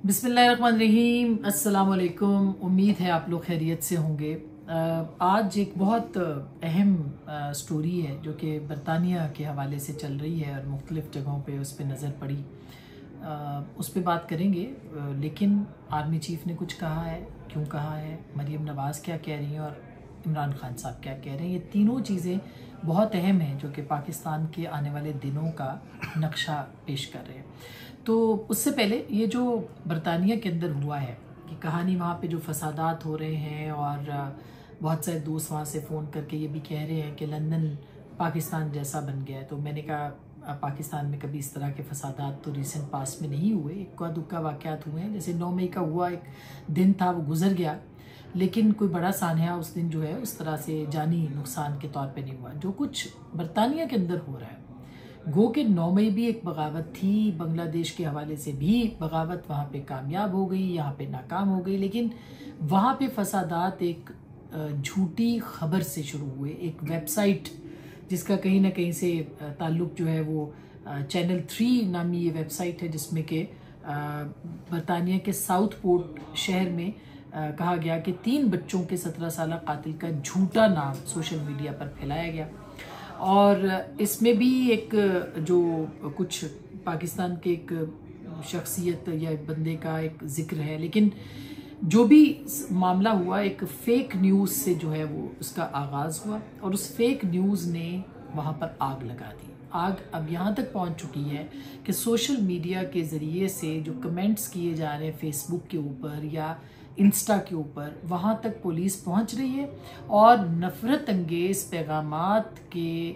बिस्मिल्लाहिर्रहमानिर्रहीम, अस्सलाम वालेकुम। उम्मीद है आप लोग खैरियत से होंगे। आज एक बहुत अहम स्टोरी है जो कि बरतानिया के हवाले से चल रही है और मुख्तलिफ़ जगहों पे उस पर नज़र पड़ी। उस पर बात करेंगे, लेकिन आर्मी चीफ़ ने कुछ कहा है, क्यों कहा है, मरीम नवाज़ क्या कह रही हैं और इमरान खान साहब क्या कह रहे हैं। ये तीनों चीज़ें बहुत अहम हैं जो कि पाकिस्तान के आने वाले दिनों का नक्शा पेश कर रहे हैं। तो उससे पहले ये जो बरतानिया के अंदर हुआ है कि कहानी, वहाँ पे जो फसादात हो रहे हैं और बहुत सारे दोस्त वहाँ से फ़ोन करके ये भी कह रहे हैं कि लंदन पाकिस्तान जैसा बन गया है। तो मैंने कहा पाकिस्तान में कभी इस तरह के फसादात तो रिसेंट पास्ट में नहीं हुए, इक्का दुक्का वाक़यात हुए हैं। जैसे 9 मई का हुआ, एक दिन था वो गुजर गया, लेकिन कोई बड़ा सानहा उस दिन जो है उस तरह से जानी नुकसान के तौर पे नहीं हुआ। जो कुछ बरतानिया के अंदर हो रहा है, गो के 9 मई भी एक बगावत थी, बांग्लादेश के हवाले से भी बगावत वहाँ पे कामयाब हो गई, यहाँ पे नाकाम हो गई, लेकिन वहाँ पे फसादात एक झूठी खबर से शुरू हुए। एक वेबसाइट जिसका कहीं ना कहीं से ताल्लुक जो है वो चैनल 3 नामी ये वेबसाइट है, जिसमें कि बरतानिया के साउथ पोर्ट शहर में कहा गया कि 3 बच्चों के 17 साल कातिल का झूठा नाम सोशल मीडिया पर फैलाया गया। और इसमें भी एक जो कुछ पाकिस्तान के एक शख्सियत या बंदे का एक जिक्र है, लेकिन जो भी मामला हुआ एक फेक न्यूज़ से जो है वो उसका आगाज़ हुआ और उस फेक न्यूज़ ने वहाँ पर आग लगा दी। आग अब यहाँ तक पहुँच चुकी है कि सोशल मीडिया के ज़रिए से जो कमेंट्स किए जा रहे हैं फेसबुक के ऊपर या इंस्टा के ऊपर, वहाँ तक पुलिस पहुँच रही है और नफ़रत अंगेज़ पैगामात के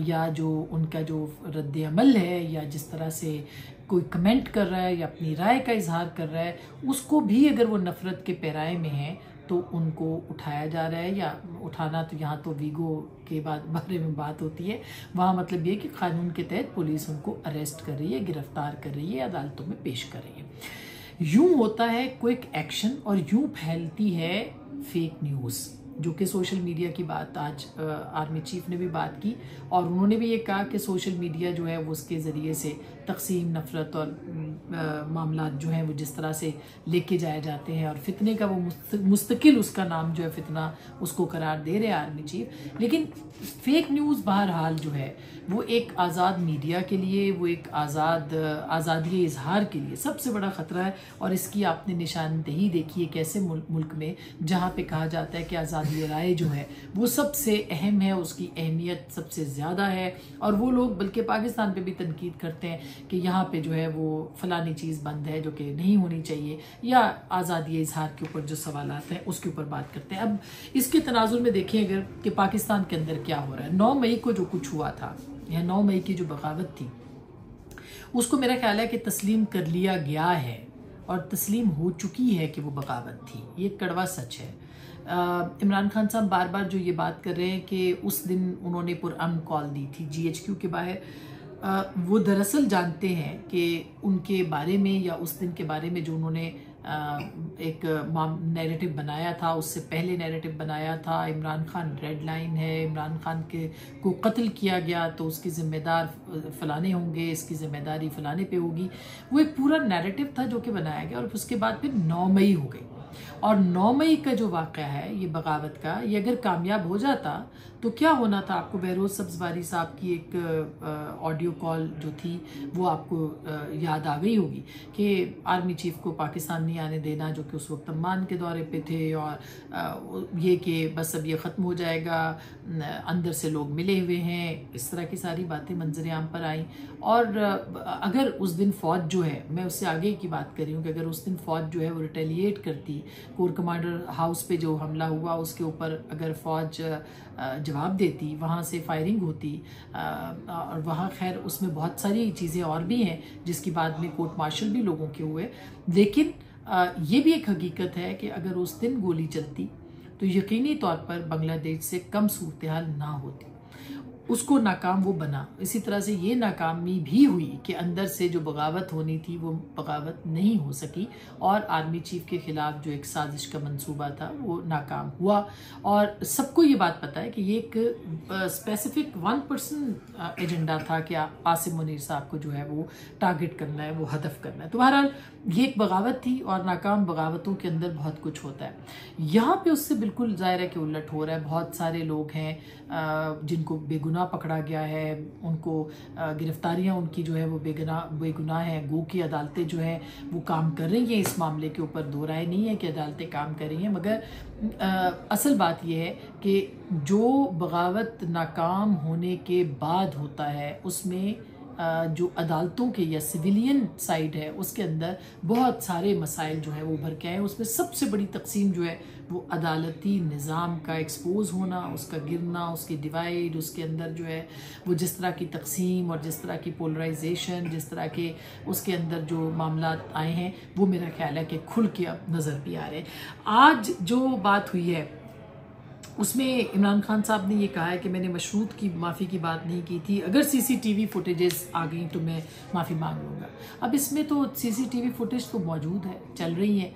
या जो उनका जो रद्द अमल है या जिस तरह से कोई कमेंट कर रहा है या अपनी राय का इजहार कर रहा है, उसको भी अगर वो नफ़रत के पैराए में है तो उनको उठाया जा रहा है। या उठाना तो यहाँ तो वीगो के बारे में बात होती है, वहाँ मतलब ये कि कानून के तहत पुलिस उनको अरेस्ट कर रही है, गिरफ्तार कर रही है, अदालतों में पेश कर रही है। यूं होता है क्विक एक्शन और यूं फैलती है फेक न्यूज़, जो कि सोशल मीडिया की बात आज आर्मी चीफ ने भी बात की और उन्होंने भी ये कहा कि सोशल मीडिया जो है वो उसके ज़रिए से तकसीम, नफ़रत और मामला जो हैं वो जिस तरह से लेके जाए जाते हैं और फितने का वो मुस्तकिल उसका नाम जो है फितना उसको करार दे रहे हैं आर्मी चीफ। लेकिन फेक न्यूज़ बहरहाल जो है वो एक आज़ाद मीडिया के लिए, वो एक आज़ादी इजहार के लिए सबसे बड़ा ख़तरा है। और इसकी आपने निशानदेही देखी है कैसे मुल्क में जहाँ पे कहा जाता है कि आज़ादी राय जो है वो सबसे अहम है, उसकी अहमियत सबसे ज़्यादा है, और वो लोग बल्कि पाकिस्तान पे भी तनकीद करते हैं कि यहाँ पे जो है वो फ़लानी चीज़ बंद है जो कि नहीं होनी चाहिए, या आज़ादी इजहार के ऊपर जो सवालात हैं उसके ऊपर बात करते हैं। अब इसके तनाजुर में देखें अगर कि पाकिस्तान के अंदर क्या हो रहा है। 9 मई को जो कुछ हुआ था या 9 मई की जो बगावत थी उसको मेरा ख्याल है कि तस्लीम कर लिया गया है और तस्लीम हो चुकी है कि वो बगावत थी। ये कड़वा सच है। इमरान खान साहब बार बार जो ये बात कर रहे हैं कि उस दिन उन्होंने पुरअमन कॉल दी थी GHQ के बाहर, वो दरअसल जानते हैं कि उनके बारे में या उस दिन के बारे में जो उन्होंने एक नैरेटिव बनाया था, उससे पहले नैरेटिव बनाया था इमरान खान रेड लाइन है, इमरान खान के को कत्ल किया गया तो उसके ज़िम्मेदार फ़लाने होंगे, इसकी ज़िम्मेदारी फ़लाने पे होगी। वो एक पूरा नैरेटिव था जो कि बनाया गया और उसके बाद फिर 9 मई हो गई। और 9 मई का जो वाक़या है ये बगावत का, ये अगर कामयाब हो जाता तो क्या होना था। आपको बहरोज़ सब्ज़वारी साहब की एक ऑडियो कॉल जो थी वो आपको याद आ गई होगी कि आर्मी चीफ़ को पाकिस्तान नहीं आने देना, जो कि उस वक्त अम्मान के दौरे पे थे, और ये कि बस अब ये ख़त्म हो जाएगा, अंदर से लोग मिले हुए हैं, इस तरह की सारी बातें मंजर आम पर आई। और अगर उस दिन फ़ौज जो है, मैं उससे आगे की बात कर रही हूँ कि अगर उस दिन फ़ौज जो है वो रिटेलिएट करती, कोर कमांडर हाउस पे जो हमला हुआ उसके ऊपर अगर फ़ौज जवाब देती, वहाँ से फायरिंग होती, और वहाँ खैर उसमें बहुत सारी चीज़ें और भी हैं जिसकी बाद में कोर्ट मार्शल भी लोगों के हुए। लेकिन ये भी एक हकीकत है कि अगर उस दिन गोली चलती तो यकीनी तौर पर बांग्लादेश से कम सूरत हाल ना होती। उसको नाकाम वो बना। इसी तरह से ये नाकामी भी हुई कि अंदर से जो बगावत होनी थी वो बगावत नहीं हो सकी और आर्मी चीफ के खिलाफ जो एक साजिश का मंसूबा था वो नाकाम हुआ। और सबको ये बात पता है कि ये एक स्पेसिफिक 1% एजेंडा था कि आसिम मुनीर साहब को जो है वो टारगेट करना है, वो हदफ करना है। तो बहरहाल ये एक बगावत थी और नाकाम बगावतों के अंदर बहुत कुछ होता है। यहाँ पे उससे बिल्कुल ज़ाहिर है कि उलट हो रहा है। बहुत सारे लोग हैं जिनको बेगुनाह पकड़ा गया है, उनको गिरफ्तारियाँ उनकी जो है वो बेगुनाह है। गो की अदालतें जो है वो काम कर रही हैं इस मामले के ऊपर, दो राय नहीं है कि अदालतें काम कर रही हैं। मगर असल बात यह है कि जो बगावत नाकाम होने के बाद होता है उसमें जो अदालतों के या सिविलियन साइड है उसके अंदर बहुत सारे मसाइल जो है वो उभर के आए। उसमें सबसे बड़ी तकसीम जो है वो अदालती निज़ाम का एक्सपोज होना, उसका गिरना, उसकी डिवाइड, उसके अंदर जो है वो जिस तरह की तकसीम और जिस तरह की पोलराइजेशन, जिस तरह के उसके अंदर जो मामला आए हैं वो मेरा ख्याल है कि खुल के अब नज़र भी आ रहे हैं। आज जो बात हुई है उसमें इमरान खान साहब ने ये कहा है कि मैंने मशरूत की माफ़ी की बात नहीं की थी, अगर सीसीटीवी फुटेजेस आ गई तो मैं माफ़ी मांग लूँगा। अब इसमें तो सीसीटीवी फुटेज तो मौजूद है, चल रही हैं।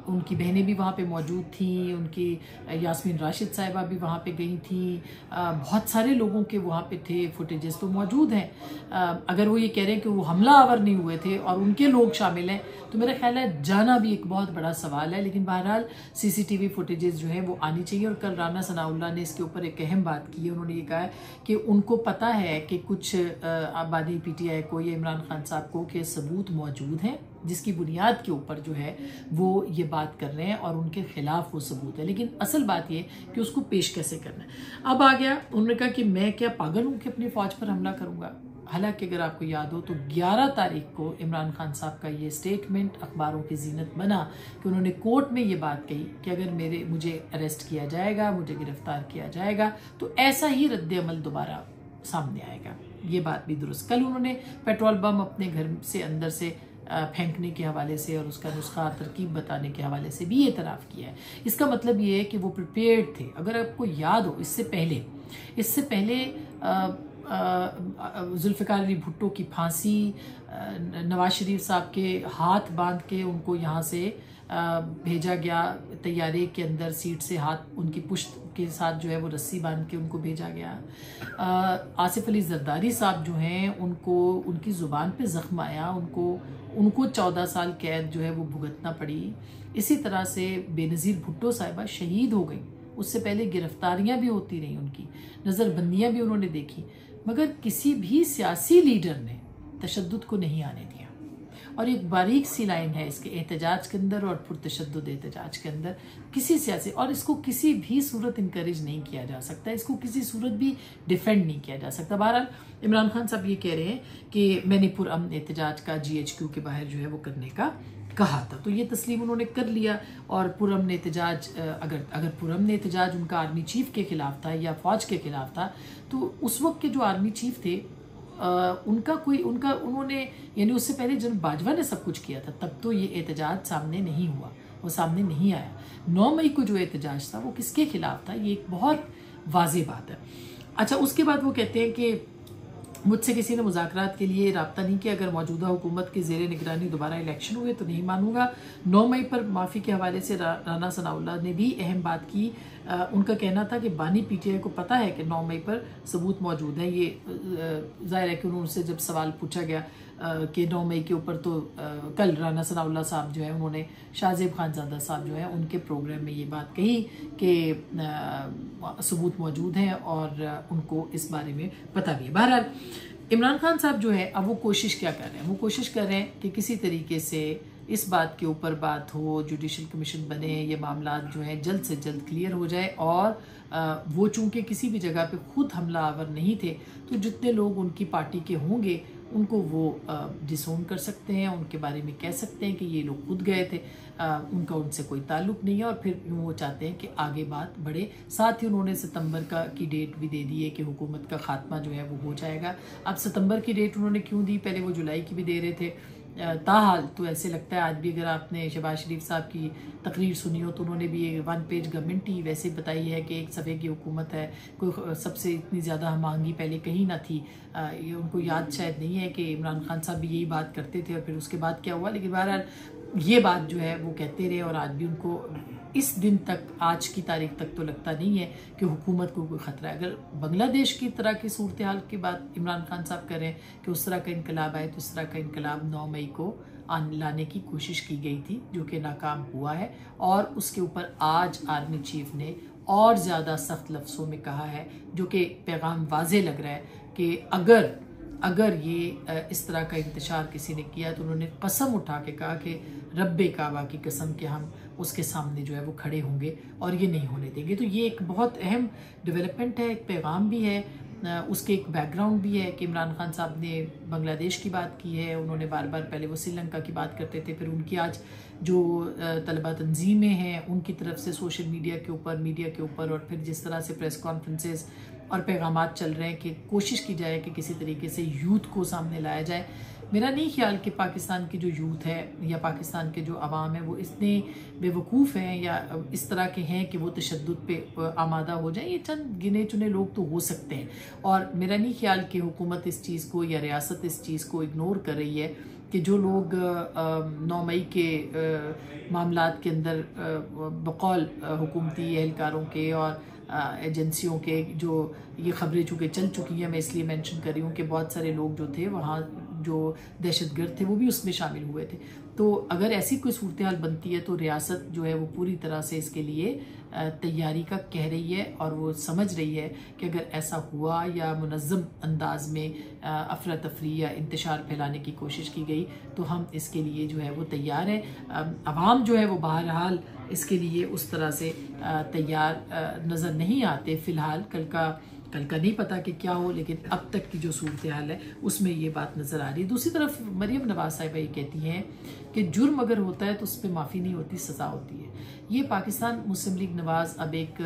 उनकी बहनें भी वहाँ पे मौजूद थी, उनकी यास्मीन राशिद साहिबा भी वहाँ पे गई थी, बहुत सारे लोगों के वहाँ पे थे, फुटेजेस तो मौजूद हैं। अगर वो ये कह रहे हैं कि वो हमला आवर नहीं हुए थे और उनके लोग शामिल हैं तो मेरा ख्याल है जाना भी एक बहुत बड़ा सवाल है। लेकिन बहरहाल सीसीटीवी फुटेजेस जो है वो आनी चाहिए। और कल राना सनाउल्लाह ने इसके ऊपर एक अहम बात की है। उन्होंने ये कहा है कि उनको पता है कि कुछ आबादी पीटीआई को या इमरान खान साहब को के सबूत मौजूद हैं जिसकी बुनियाद के ऊपर जो है वो ये बात कर रहे हैं और उनके खिलाफ वो सबूत है। लेकिन असल बात ये कि उसको पेश कैसे करना है। अब आ गया, उन्होंने कहा कि मैं क्या पागल हूं कि अपनी फौज पर हमला करूंगा। हालांकि अगर आपको याद हो तो 11 तारीख को इमरान खान साहब का ये स्टेटमेंट अखबारों की जीनत बना कि उन्होंने कोर्ट में ये बात कही कि अगर मुझे अरेस्ट किया जाएगा, मुझे गिरफ्तार किया जाएगा तो ऐसा ही रद्द-ए-अमल दोबारा सामने आएगा। ये बात भी दुरुस्त। कल उन्होंने पेट्रोल बम अपने घर से अंदर से फेंकने के हवाले से और उसका नुस्खा तरकीब बताने के हवाले से भी ये इतराफ़ किया है। इसका मतलब ये है कि वो प्रिपेयर्ड थे। अगर आपको याद हो इससे पहले जुल्फ़िकार अली भुट्टो की फांसी, नवाज शरीफ साहब के हाथ बांध के उनको यहाँ से भेजा गया, तैयारे के अंदर सीट से हाथ उनकी पुश्त के साथ जो है वो रस्सी बांध के उनको भेजा गया। आसिफ अली जरदारी साहब जो हैं उनको उनकी ज़ुबान पे ज़ख्म आया, उनको 14 साल कैद जो है वो भुगतना पड़ी। इसी तरह से बेनज़ीर भुट्टो साहिबा शहीद हो गई। उससे पहले गिरफ्तारियां भी होती रही, उनकी नज़रबंदियां भी उन्होंने देखी, मगर किसी भी सियासी लीडर ने तशद्दुद को नहीं आने दिया। और एक बारीक सी लाइन है इसके एहतजाज के अंदर और पुरतशद्दुद एहतजाज के अंदर, किसी सियासी, और इसको किसी भी सूरत इनकरेज नहीं किया जा सकता, इसको किसी सूरत भी डिफेंड नहीं किया जा सकता। बहरहाल इमरान खान साहब ये कह रहे हैं कि मैंने पुरअमन एहतजाज का GHQ के बाहर जो है वो करने का कहा था, तो ये तस्लीम उन्होंने कर लिया। और पुरअमन एहतजाज, अगर पुरअमन एहतजाज उनका आर्मी चीफ के खिलाफ था या फौज के खिलाफ था तो उस वक्त के जो आर्मी चीफ थे उन्होंने यानी उससे पहले जब बाजवा ने सब कुछ किया था तब तो ये एहतजाज सामने नहीं हुआ, वो सामने नहीं आया। 9 मई को जो एहतजाज था वो किसके खिलाफ था, ये एक बहुत वाज़ेह बात है। अच्छा, उसके बाद वो कहते हैं कि मुझसे किसी ने मुज़ाकरात के लिए रब्ता नहीं किया, अगर मौजूदा हुकूमत की ज़ेर निगरानी दोबारा इलेक्शन हुए तो नहीं मानूंगा। 9 मई पर माफ़ी के हवाले से राना सनाउल्लाह ने भी अहम बात की। उनका कहना था कि बानी PTI को पता है कि 9 मई पर सबूत मौजूद है। ये ज़ाहिर है कि उनसे जब सवाल पूछा गया कि 9 मई के ऊपर, तो कल राना सनाउल्लाह साहब जो है उन्होंने शाहजेब खानज़ादा साहब जो है उनके प्रोग्राम में ये बात कही कि सबूत मौजूद हैं और उनको इस बारे में पता भी है। बहरहाल इमरान खान साहब जो है अब वो कोशिश क्या कर रहे हैं, वो कोशिश कर रहे हैं कि किसी तरीके से इस बात के ऊपर बात हो, जुडिशल कमीशन बने, ये मामला जो है जल्द से जल्द क्लियर हो जाए। और वो चूंकि किसी भी जगह पे खुद हमला आवर नहीं थे तो जितने लोग उनकी पार्टी के होंगे उनको वो डिसोन कर सकते हैं, उनके बारे में कह सकते हैं कि ये लोग खुद गए थे, उनका उनसे कोई ताल्लुक नहीं है। और फिर वो चाहते हैं कि आगे बात बढ़े। साथ ही उन्होंने सितंबर की डेट भी दे दी है कि हुकूमत का खात्मा जो है वो हो जाएगा। अब सितंबर की डेट उन्होंने क्यों दी, पहले वो जुलाई की भी दे रहे थे, ताहाल तो ऐसे लगता है आज भी अगर आपने शहबाज शरीफ साहब की तकरीर सुनी हो तो उन्होंने भी ये 1 पेज गवर्नमेंट ही वैसे बताई है कि एक सफ़े की हुकूमत है, कोई सबसे इतनी ज़्यादा महंगी पहले कहीं ना थी। ये उनको याद शायद नहीं है कि इमरान खान साहब भी यही बात करते थे और फिर उसके बाद क्या हुआ, लेकिन बहरहाल ये बात जो है वो कहते रहे और आज भी उनको इस दिन तक, आज की तारीख तक तो लगता नहीं है कि हुकूमत को कोई ख़तरा है। अगर बांग्लादेश की तरह की सूरत हाल की बात इमरान खान साहब करें कि उस तरह का इनकलाब आए, तो इस तरह का इनकलाब 9 मई को लाने की कोशिश की गई थी जो कि नाकाम हुआ है। और उसके ऊपर आज आर्मी चीफ ने और ज़्यादा सख्त लफ्ज़ों में कहा है, जो कि पैगाम वाज़े लग रहा है कि अगर ये इस तरह का इंतशार किसी ने किया तो उन्होंने कसम उठा के कहा कि रब्बे काबा की कसम कि हम उसके सामने जो है वो खड़े होंगे और ये नहीं होने देंगे। तो ये एक बहुत अहम डेवलपमेंट है, एक पैगाम भी है, उसके एक बैकग्राउंड भी है कि इमरान खान साहब ने बांग्लादेश की बात की है। उन्होंने बार बार, पहले वो श्रीलंका की बात करते थे, फिर उनकी आज जो तलबा तंजीमें हैं उनकी तरफ से सोशल मीडिया के ऊपर और फिर जिस तरह से प्रेस कॉन्फ्रेंसेस और पैगामात चल रहे हैं कि कोशिश की जाए कि किसी तरीके से यूथ को सामने लाया जाए। मेरा नहीं ख्याल कि पाकिस्तान की जो यूथ है या पाकिस्तान के जो अवाम है वो इतने बेवकूफ़ हैं या इस तरह के हैं कि वो तशद्दुद पे आमादा हो जाए। ये चंद गिने चुने लोग तो हो सकते हैं और मेरा नहीं ख्याल कि हुकूमत इस चीज़ को या रियासत इस चीज़ को इग्नोर कर रही है कि जो लोग 9 मई के मामलात के अंदर बकौल हुकूमती एहलकारों के और एजेंसियों के जो ये खबरें चूँकि चल चुकी हैं, मैं इसलिए मेंशन कर रही हूँ कि बहुत सारे लोग जो थे वहाँ जो दहशतगर्द थे वो भी उसमें शामिल हुए थे। तो अगर ऐसी कोई सूरत हाल बनती है तो रियासत जो है वो पूरी तरह से इसके लिए तैयारी का कह रही है और वो समझ रही है कि अगर ऐसा हुआ या मुनज़्ज़म अंदाज में अफरा तफरी या इंतशार फैलाने की कोशिश की गई तो हम इसके लिए जो है वो तैयार हैं। अवाम जो है वो बहरहाल इसके लिए उस तरह से तैयार नज़र नहीं आते फ़िलहाल। कल का नहीं पता कि क्या हो, लेकिन अब तक की जो सूरत हाल है उसमें ये बात नज़र आ रही है। दूसरी तरफ मरियम नवाज साहिबा ये कहती हैं कि जुर्म अगर होता है तो उस पर माफ़ी नहीं होती, सज़ा होती है। ये पाकिस्तान मुस्लिम लीग नवाज अब एक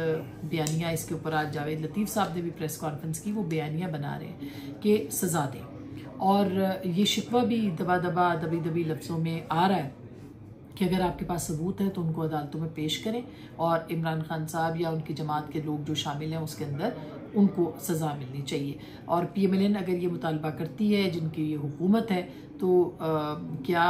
बयानिया इसके ऊपर आज जावेद लतीफ़ साहब ने भी प्रेस कॉन्फ्रेंस की, वो बयानिया बना रहे हैं कि सज़ा दें और ये शिकवा भी दबी लफ्ज़ों में आ रहा है कि अगर आपके पास सबूत है तो उनको अदालतों में पेश करें और इमरान खान साहब या उनकी जमात के लोग जो शामिल हैं उसके अंदर उनको सज़ा मिलनी चाहिए। और PMLN अगर ये मुतालबा करती है, जिनकी ये हुकूमत है, तो क्या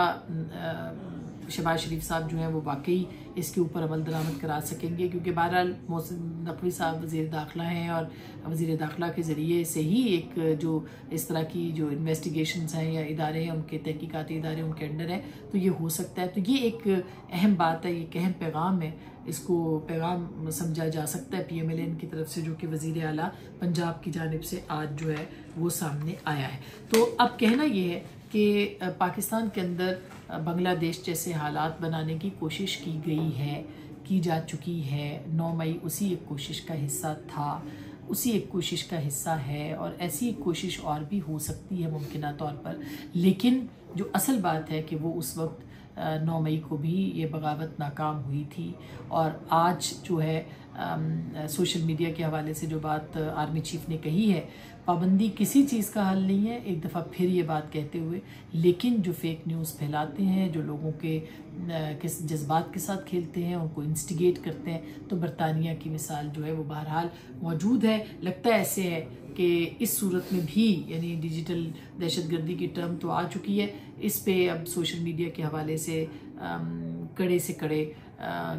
शहबाज शरीफ साहब जो हैं वो वाकई इसके ऊपर अमल दरामद करा सकेंगे? क्योंकि बहरहाल मोहसिन नकवी साहब वज़ीर दाखिला हैं और वज़ीर दाखिला के ज़रिए से ही एक जो इस तरह की जो इन्वेस्टिगेशंस हैं या इदारे हैं उनके तहकीकाती इदारे उनके अंडर हैं, तो ये हो सकता है। तो ये एक अहम बात है, ये एक अहम पैगाम है, इसको पैगाम समझा जा सकता है PMLN की तरफ से, जो कि वज़ीर आला पंजाब की जानिब से आज जो है वो सामने आया है। तो अब कहना ये है कि पाकिस्तान के अंदर बांग्लादेश जैसे हालात बनाने की कोशिश की जा चुकी है। 9 मई उसी एक कोशिश का हिस्सा था, उसी एक कोशिश का हिस्सा है और ऐसी एक कोशिश और भी हो सकती है मुमकिना तौर पर। लेकिन जो असल बात है कि वो उस वक्त 9 मई को भी ये बगावत नाकाम हुई थी। और आज जो है सोशल मीडिया के हवाले से जो बात आर्मी चीफ ने कही है, पाबंदी किसी चीज़ का हल नहीं है, एक दफ़ा फिर ये बात कहते हुए, लेकिन जो फेक न्यूज़ फैलाते हैं, जो लोगों के किस जज्बात के साथ खेलते हैं, उनको इंस्टिगेट करते हैं, तो बरतानिया की मिसाल जो है वो बहरहाल मौजूद है। लगता है ऐसे है कि इस सूरत में भी, यानी डिजिटल दहशतगर्दी की टर्म तो आ चुकी है, इस पे अब सोशल मीडिया के हवाले से कड़े से कड़े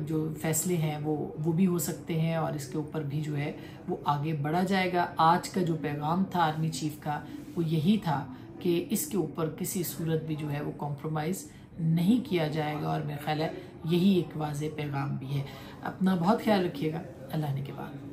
जो फैसले हैं वो भी हो सकते हैं और इसके ऊपर भी जो है वो आगे बढ़ा जाएगा। आज का जो पैगाम था आर्मी चीफ का वो यही था कि इसके ऊपर किसी सूरत भी जो है वो कॉम्प्रोमाइज़ नहीं किया जाएगा और मेरा ख्याल है यही एक वाज़ेह पैगाम भी है। अपना बहुत ख्याल रखिएगा। अल्लाह ने के बाद।